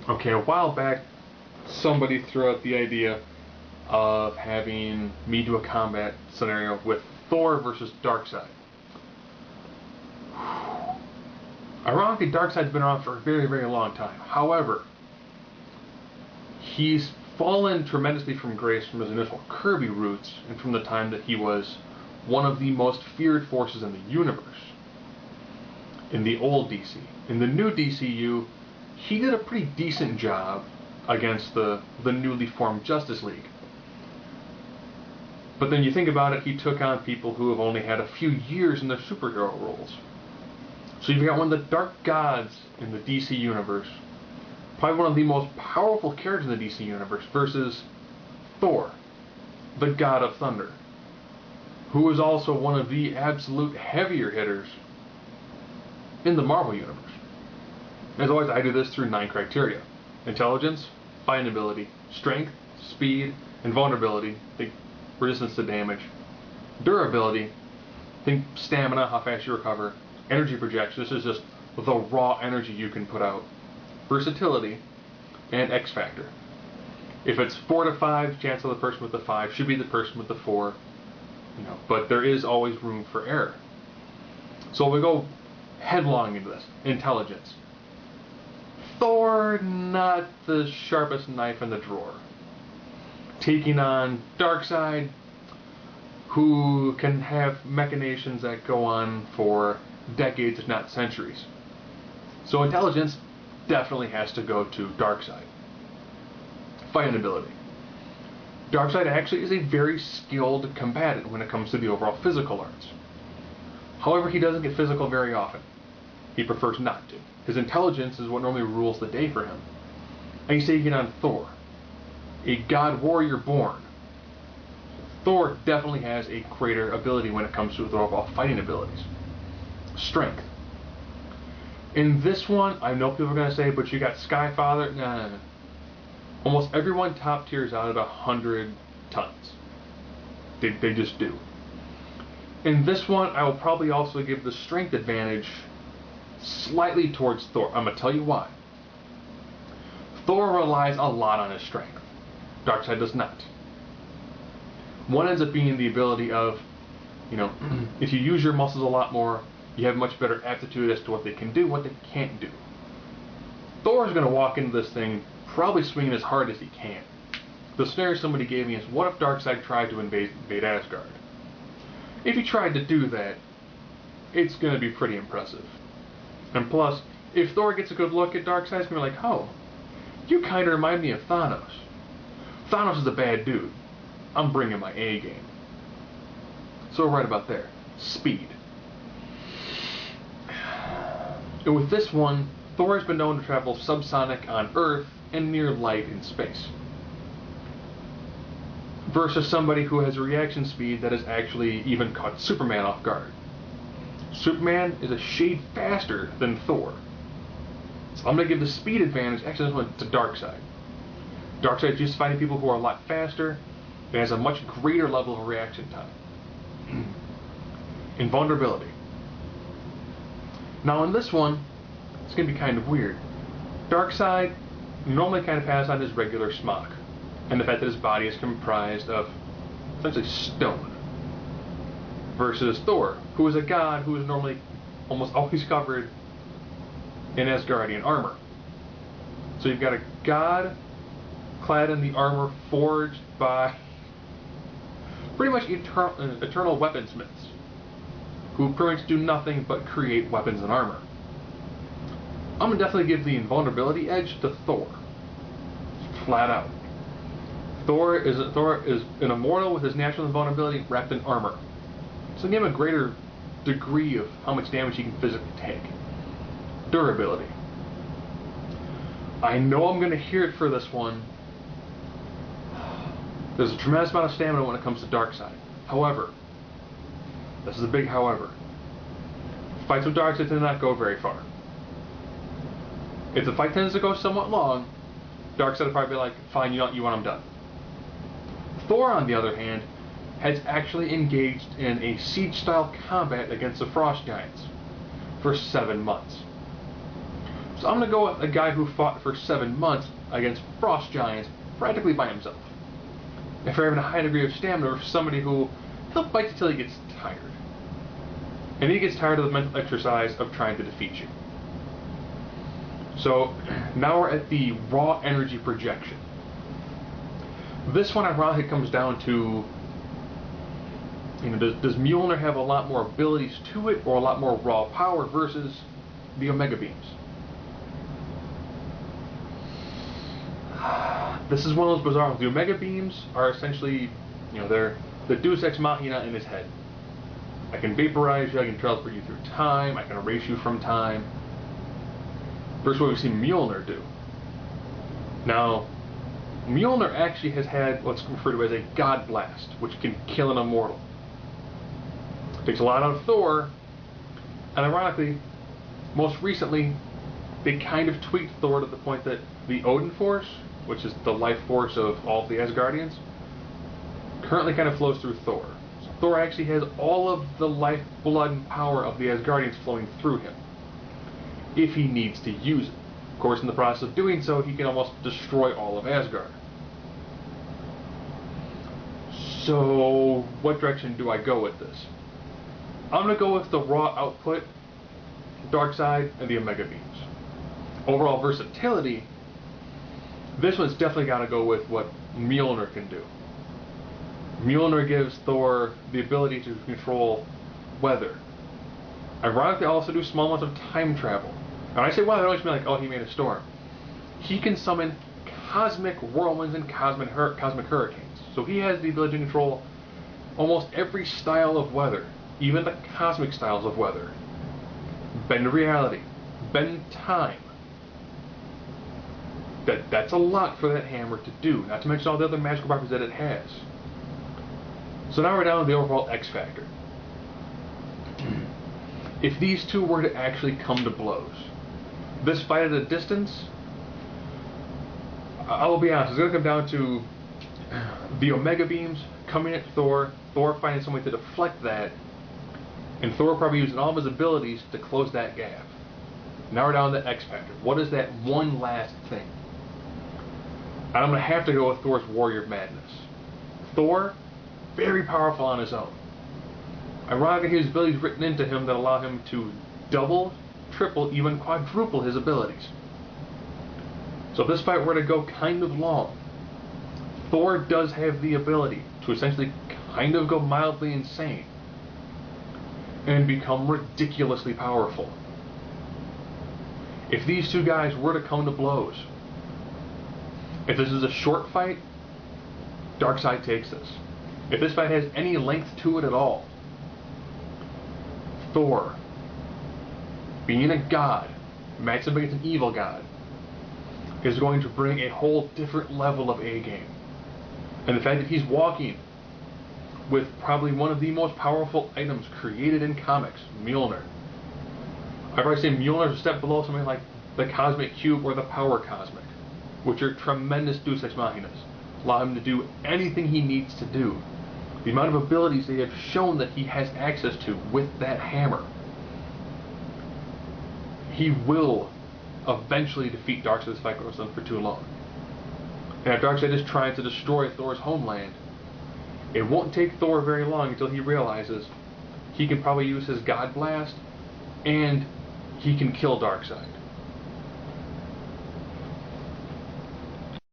Okay, a while back, somebody threw out the idea of having me do a combat scenario with Thor versus Darkseid. Ironically, Darkseid's been around for a very, very long time. However, he's fallen tremendously from grace from his initial Kirby roots and from the time that he was one of the most feared forces in the universe in the old DC. In the new DCU, he did a pretty decent job against the newly formed Justice League. But then you think about it, he took on people who have only had a few years in their superhero roles. So you've got one of the dark gods in the DC universe, probably one of the most powerful characters in the DC universe, versus Thor, the God of Thunder, who is also one of the absolute heavier hitters in the Marvel universe. As always, I do this through 9 criteria: intelligence, fighting ability, strength, speed, and vulnerability. Think resistance to damage. Durability, think stamina, how fast you recover. Energy projection, this is just the raw energy you can put out. Versatility, and X factor. If it's 4 to 5, chance of the person with the 5 should be the person with the 4. But there is always room for error. So we go headlong into this. Intelligence. Thor, not the sharpest knife in the drawer. Taking on Darkseid, who can have machinations that go on for decades, if not centuries. So intelligence definitely has to go to Darkseid. Fighting ability. Darkseid actually is a very skilled combatant when it comes to the overall physical arts. However, he doesn't get physical very often. He prefers not to. His intelligence is what normally rules the day for him. And he's taking on Thor, a god warrior born. Thor definitely has a greater ability when it comes to the overall fighting abilities. Strength. In this one, I know people are going to say, but you got Skyfather. Nah. Almost everyone top tiers out at 100 tons. They just do. In this one, I will probably also give the strength advantage slightly towards Thor. I'm going to tell you why. Thor relies a lot on his strength. Darkseid does not. One ends up being the ability of, if you use your muscles a lot more, you have much better aptitude as to what they can do, what they can't do. Thor's going to walk into this thing probably swinging as hard as he can. The scenario somebody gave me is, what if Darkseid tried to invade Asgard? If he tried to do that, it's going to be pretty impressive. And plus, if Thor gets a good look at Darkseid, it's going to be like, oh, you kind of remind me of Thanos. Thanos is a bad dude. I'm bringing my A game. So right about there. Speed. And with this one, Thor has been known to travel subsonic on Earth and near light in space. Versus somebody who has a reaction speed that has actually even caught Superman off guard. Superman is a shade faster than Thor. So I'm going to give the speed advantage, actually this one, to Darkseid. Darkseid is just fighting people who are a lot faster and has a much greater level of reaction time. Invulnerability. Now in this one, it's going to be kind of weird. Darkseid normally kind of has on his regular smock, and the fact that his body is comprised of essentially stone. Versus Thor, who is a god who is normally almost always covered in Asgardian armor. So you've got a god clad in the armor forged by pretty much eternal weaponsmiths, who pretty much do nothing but create weapons and armor. I'm going to definitely give the invulnerability edge to Thor. Flat out. Thor is an immortal with his natural invulnerability wrapped in armor. So give him a greater degree of how much damage he can physically take. Durability. I know I'm going to hear it for this one. There's a tremendous amount of stamina when it comes to Darkseid. However, this is a big however. Fights with Darkseid do not go very far. If the fight tends to go somewhat long, Darkseid will probably be like, fine, you know what, you want, I'm done. Thor, on the other hand, has actually engaged in a siege-style combat against the Frost Giants for 7 months. So I'm going to go with a guy who fought for 7 months against frost giants practically by himself. If you're having a high degree of stamina, or somebody who he'll fight you till he gets tired. And he gets tired of the mental exercise of trying to defeat you. So now we're at the raw energy projection. This one ironically comes down to, does Mjolnir have a lot more abilities to it, or a lot more raw power versus the Omega Beams? This is one of those bizarre ones. The Omega Beams are essentially, they're the Deus Ex Machina in his head. I can vaporize you, I can teleport you through time, I can erase you from time. Versus what we've seen Mjolnir do. Now, Mjolnir actually has had what's referred to as a God Blast, which can kill an immortal. Takes a lot out of Thor, and ironically, most recently, they kind of tweaked Thor to the point that the Odin Force, which is the life force of all of the Asgardians, currently kind of flows through Thor. So Thor actually has all of the life, blood, and power of the Asgardians flowing through him, if he needs to use it. Of course, in the process of doing so, he can almost destroy all of Asgard. So, what direction do I go with this? I'm going to go with the raw output, Darkseid, and the Omega Beams. Overall versatility, this one's definitely got to go with what Mjolnir can do. Mjolnir gives Thor the ability to control weather. Ironically, also do small amounts of time travel. And when I say weather, I don't just mean like, oh, he made a storm. He can summon cosmic whirlwinds and cosmic hurricanes. So he has the ability to control almost every style of weather, even the cosmic styles of weather. Bend reality, bend time. That's a lot for that hammer to do, not to mention all the other magical properties that it has. So now we're down to the overall X factor. If these two were to actually come to blows, this fight at a distance, I will be honest, it's going to come down to the Omega Beams coming at Thor finding some way to deflect that, and Thor probably using all of his abilities to close that gap. Now we're down to the X factor. What is that one last thing? And I'm going to have to go with Thor's Warrior of Madness. Thor, very powerful on his own. Ironically, his abilities written into him that allow him to double, triple, even quadruple his abilities. So if this fight were to go kind of long, Thor does have the ability to essentially kind of go mildly insane and become ridiculously powerful. If these two guys were to come to blows, if this is a short fight, Darkseid takes this. If this fight has any length to it at all, Thor, being a god, matched up against an evil god, is going to bring a whole different level of A-game. And the fact that he's walking with probably one of the most powerful items created in comics, Mjolnir. I'd probably say Mjolnir is a step below something like the Cosmic Cube or the Power Cosmic, which are tremendous Deus Ex Machinas. Allow him to do anything he needs to do. The amount of abilities they have shown that he has access to with that hammer. He will eventually defeat Darkseid if this fight goes on for too long. And if Darkseid is trying to destroy Thor's homeland, it won't take Thor very long until he realizes he can probably use his God Blast and he can kill Darkseid.